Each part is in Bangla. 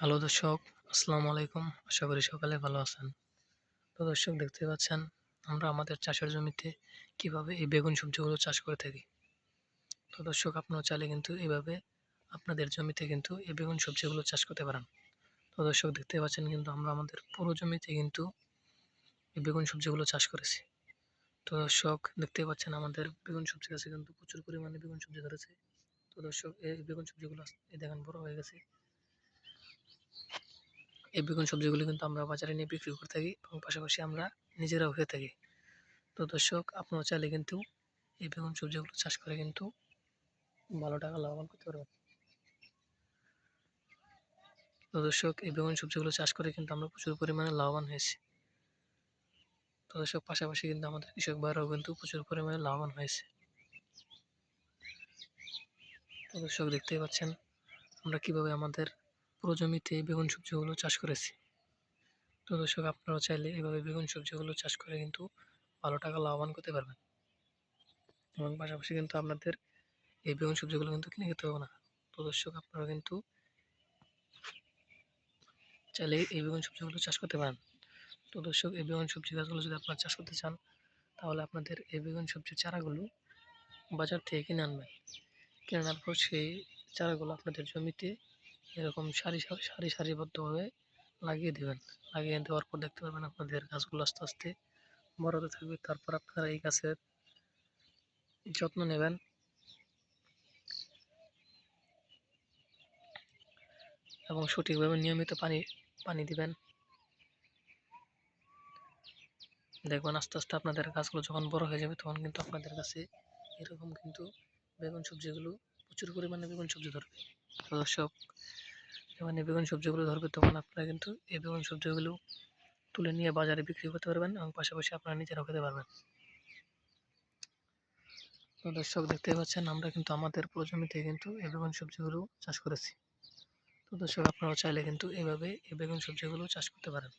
হ্যালো দর্শক, আসসালামু আলাইকুম। আশা করি সকালে ভালো আছেন। তো দর্শক দেখতে পাচ্ছেন আমরা আমাদের চাষের জমিতে কিভাবে এই বেগুন সবজিগুলো চাষ করে থাকি। তো দর্শক আপনারা চাইলে কিন্তু এভাবে আপনাদের জমিতে কিন্তু এই বেগুন সবজিগুলো চাষ করতে পারেন। তো দর্শক দেখতে পাচ্ছেন কিন্তু আমরা আমাদের পুরো জমিতে কিন্তু এই বেগুন সবজিগুলো চাষ করেছি। তো দর্শক দেখতেই পাচ্ছেন আমাদের বেগুন সবজি গাছে কিন্তু প্রচুর পরিমাণে বেগুন সবজি ধরেছে। তো দর্শক এই বেগুন সবজিগুলো এই দেখেন বড় হয়ে গেছে। এই বেগুন সবজিগুলো কিন্তু আমরা বাজারে নিয়ে বিক্রি করে থাকি এবং পাশাপাশি আমরা নিজেরাও খেয়ে থাকি। তো দর্শক আপনারা চাইলে কিন্তু এই বেগুন সবজিগুলো চাষ করে কিন্তু ভালো টাকা লাভবান করতে পারবেন। তো দর্শক এই বেগুন সবজিগুলো চাষ করে কিন্তু আমরা প্রচুর পরিমাণে লাভবান হয়েছি। তো দর্শক পাশাপাশি কিন্তু আমাদের কৃষক ভাইরাও কিন্তু প্রচুর পরিমাণে লাভবান হয়েছে। তো দর্শক দেখতেই পাচ্ছেন আমরা কিভাবে আমাদের পুরো জমিতে এই বেগুন সবজিগুলো চাষ করেছি। তো দর্শক আপনারাও চাইলে এভাবে বেগুন সবজিগুলো চাষ করে কিন্তু ভালো টাকা লাভবান করতে পারবেন এবং পাশাপাশি কিন্তু আপনাদের এই বেগুন সবজিগুলো কিন্তু কিনে খেতে হবে না। তো দর্শক আপনারা কিন্তু চাইলে এই বেগুন সবজিগুলো চাষ করতে পারেন। তো দর্শক এই বেগুন সবজি গাছগুলো যদি আপনারা চাষ করতে চান তাহলে আপনাদের এই বেগুন সবজির চারাগুলো বাজার থেকে কিনে আনবেন। কিনে আনার পর সেই চারাগুলো আপনাদের জমিতে এরকম সারিবদ্ধভাবে লাগিয়ে দেবেন। লাগিয়ে দেওয়ার পর দেখতে পাবেন আপনাদের গাছগুলো আস্তে আস্তে বড় হতে থাকবে। তারপর আপনারা এই গাছের যত্ন নেবেন এবং সঠিকভাবে নিয়মিত পানি দিবেন। দেখবেন আস্তে আস্তে আপনাদের গাছগুলো যখন বড় হয়ে যাবে তখন কিন্তু আপনাদের কাছে এরকম কিন্তু বেগুন সবজিগুলো প্রচুর পরিমাণে বেগুন সবজি ধরবে। তো দর্শক যখন এই বেগুন সবজিগুলো ধরবে তখন আপনারা কিন্তু এই বেগুন সবজিগুলো তুলে নিয়ে বাজারে বিক্রি করতে পারবেন এবং পাশাপাশি আপনারা নিজেরাও খেতে পারবেন। তো দর্শক দেখতেই পাচ্ছেন আমরা কিন্তু আমাদের পুরো জমিতে কিন্তু এই বেগুন সবজিগুলো চাষ করেছি। তো দর্শক আপনারাও চাইলে কিন্তু এইভাবে এই বেগুন সবজিগুলো চাষ করতে পারেন।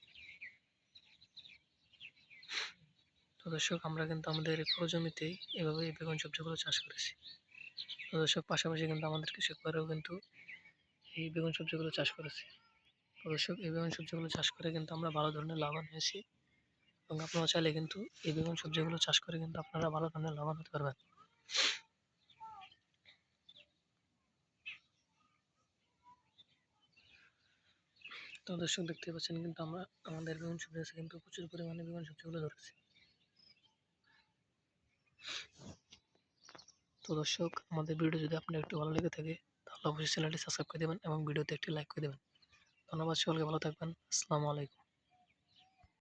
তো দর্শক আমরা কিন্তু আমাদের এই পুরো জমিতেই এভাবে এই বেগুন সবজিগুলো চাষ করেছি। তো দর্শক পাশাপাশি কিন্তু আমাদের কৃষক ভাইরাও কিন্তু এই বেগুন সবজিগুলো চাষ করেছে। তো দর্শক এই বেগুন সবজিগুলো চাষ করে কিন্তু আমরা ভালো ধরনের লাভবান হয়েছি এবং আপনারা চাইলে কিন্তু এই বেগুন সবজিগুলো চাষ করে কিন্তু আপনারা ভালো ধরনের লাভবান হতে পারবেন। তো দর্শক দেখতে পাচ্ছেন কিন্তু আমরা আমাদের বেগুন সবজি গাছে কিন্তু প্রচুর পরিমাণে বেগুন সবজিগুলো ধরেছি। তো দর্শক আমাদের ভিডিও যদি আপনার একটু ভালো লেগে থাকে তাহলে অবশ্যই চ্যানেলটি সাবস্ক্রাইব করে দেবেন এবং ভিডিওতে একটি লাইক করে দেবেন। ধন্যবাদ, সকলকে ভালো থাকবেন। আসসালামু আলাইকুম।